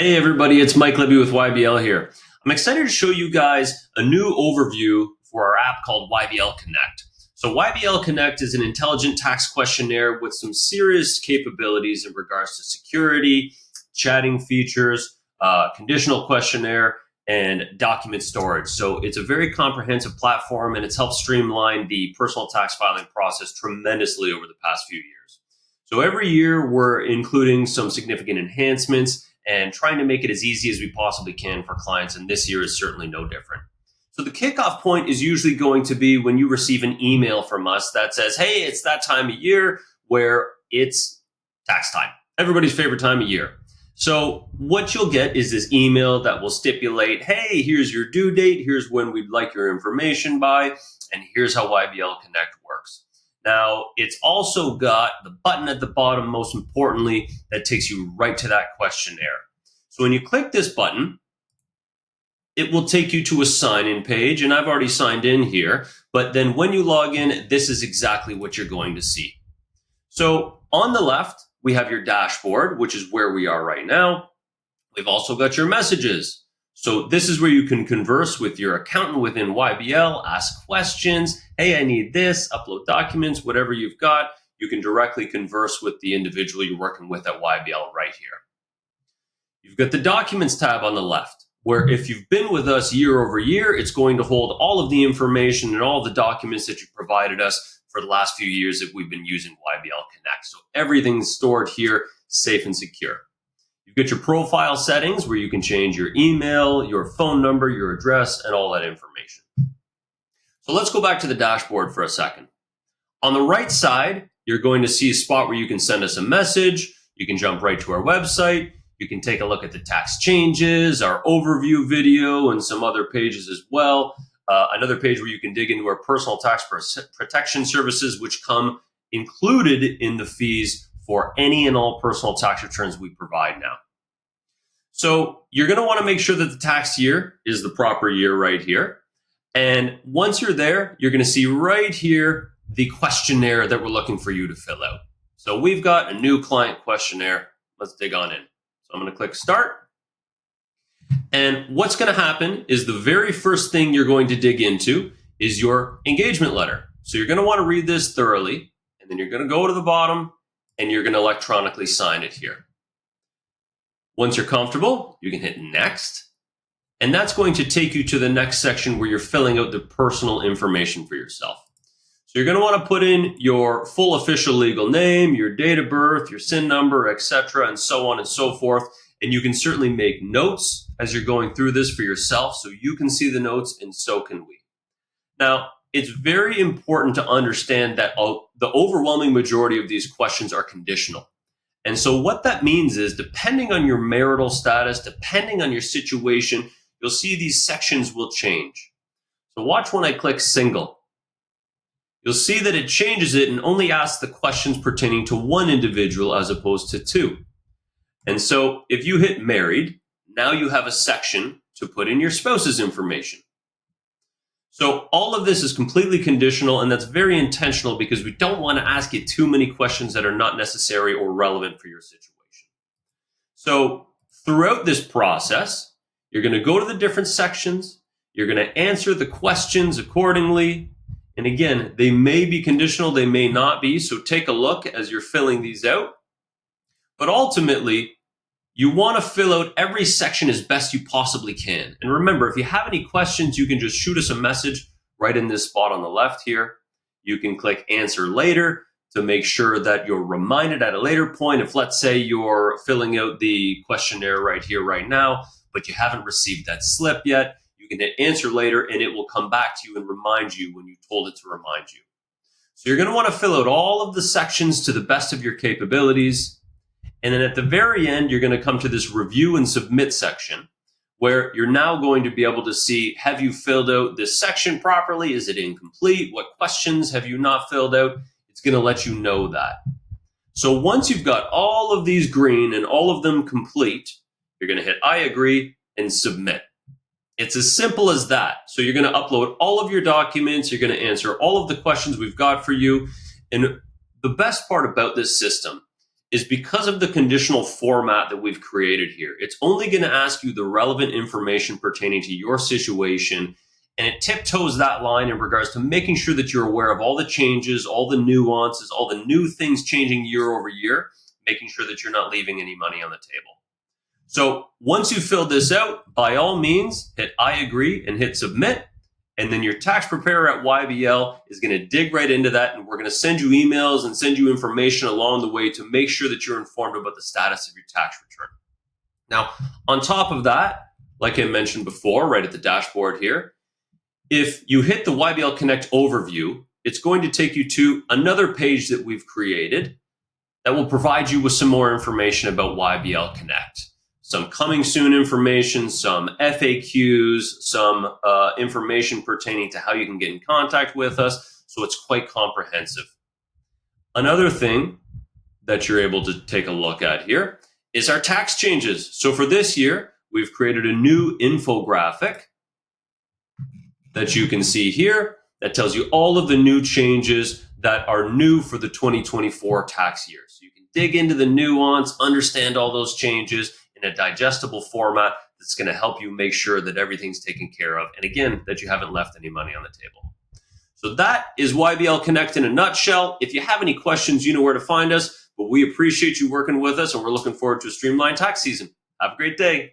Hey everybody, it's Mike Libby with YBL here. I'm excited to show you guys a new overview for our app called YBL Connect. So YBL Connect is an intelligent tax questionnaire with some serious capabilities in regards to security, chatting features, conditional questionnaire, and document storage. So it's a very comprehensive platform and it's helped streamline the personal tax filing process tremendously over the past few years. So every year we're including some significant enhancements and trying to make it as easy as we possibly can for clients. And this year is certainly no different. So the kickoff point is usually going to be when you receive an email from us that says, hey, it's that time of year where it's tax time, everybody's favorite time of year. So what you'll get is this email that will stipulate, hey, here's your due date, here's when we'd like your information by, and here's how YBL Connect works. Now, it's also got the button at the bottom, most importantly, that takes you right to that questionnaire. So when you click this button, it will take you to a sign-in page, and I've already signed in here, but then when you log in, this is exactly what you're going to see. So on the left, we have your dashboard, which is where we are right now. We've also got your messages. So this is where you can converse with your accountant within YBL, ask questions. Hey, I need this, upload documents, whatever you've got. You can directly converse with the individual you're working with at YBL right here. You've got the documents tab on the left, where if you've been with us year over year, it's going to hold all of the information and all the documents that you've provided us for the last few years that we've been using YBL Connect. So everything's stored here, safe and secure. You've got your profile settings where you can change your email, your phone number, your address, and all that information. So let's go back to the dashboard for a second. On the right side, you're going to see a spot where you can send us a message. You can jump right to our website. You can take a look at the tax changes, our overview video, and some other pages as well. Another page where you can dig into our personal tax protection services, which come included in the fees for any and all personal tax returns we provide now. So you're going to want to make sure that the tax year is the proper year right here. And once you're there, you're going to see right here the questionnaire that we're looking for you to fill out. So we've got a new client questionnaire. Let's dig on in. So I'm going to click start. And what's going to happen is the very first thing you're going to dig into is your engagement letter. So you're going to want to read this thoroughly, and then you're going to go to the bottom and you're going to electronically sign it here. Once you're comfortable, you can hit next, and that's going to take you to the next section where you're filling out the personal information for yourself. So you're going to want to put in your full official legal name, your date of birth, your SIN number, etc., and so on and so forth. And you can certainly make notes as you're going through this for yourself, so you can see the notes and so can we. Now, it's very important to understand that the overwhelming majority of these questions are conditional. And so what that means is, depending on your marital status, depending on your situation, you'll see these sections will change. So watch when I click single. You'll see that it changes it and only asks the questions pertaining to one individual as opposed to two. And so if you hit married, now you have a section to put in your spouse's information. So all of this is completely conditional, and that's very intentional because we don't want to ask you too many questions that are not necessary or relevant for your situation. So throughout this process, you're going to go to the different sections. You're going to answer the questions accordingly. And again, they may be conditional, they may not be. So take a look as you're filling these out. But ultimately, you want to fill out every section as best you possibly can. And remember, if you have any questions, you can just shoot us a message right in this spot on the left here. You can click answer later to make sure that you're reminded at a later point. If, let's say, you're filling out the questionnaire right here, right now, but you haven't received that slip yet, you can hit answer later and it will come back to you and remind you when you told it to remind you. So you're going to want to fill out all of the sections to the best of your capabilities. And then at the very end, you're going to come to this review and submit section where you're now going to be able to see, have you filled out this section properly? Is it incomplete? What questions have you not filled out? It's going to let you know that. So once you've got all of these green and all of them complete, you're going to hit I agree and submit. It's as simple as that. So you're going to upload all of your documents. You're going to answer all of the questions we've got for you. And the best part about this system is because of the conditional format that we've created here. It's only going to ask you the relevant information pertaining to your situation, and it tiptoes that line in regards to making sure that you're aware of all the changes, all the nuances, all the new things changing year over year, making sure that you're not leaving any money on the table. So once you've filled this out, by all means, hit I agree and hit submit. And then your tax preparer at YBL is going to dig right into that. And we're going to send you emails and send you information along the way to make sure that you're informed about the status of your tax return. Now, on top of that, like I mentioned before, right at the dashboard here, if you hit the YBL Connect overview, it's going to take you to another page that we've created that will provide you with some more information about YBL Connect. Some coming soon information, some FAQs, some information pertaining to how you can get in contact with us. So it's quite comprehensive. Another thing that you're able to take a look at here is our tax changes. So for this year, we've created a new infographic that you can see here that tells you all of the new changes that are new for the 2024 tax year. So you can dig into the nuance, understand all those changes in a digestible format that's going to help you make sure that everything's taken care of. And again, that you haven't left any money on the table. So that is YBL Connect in a nutshell. If you have any questions, you know where to find us. But we appreciate you working with us, and we're looking forward to a streamlined tax season. Have a great day.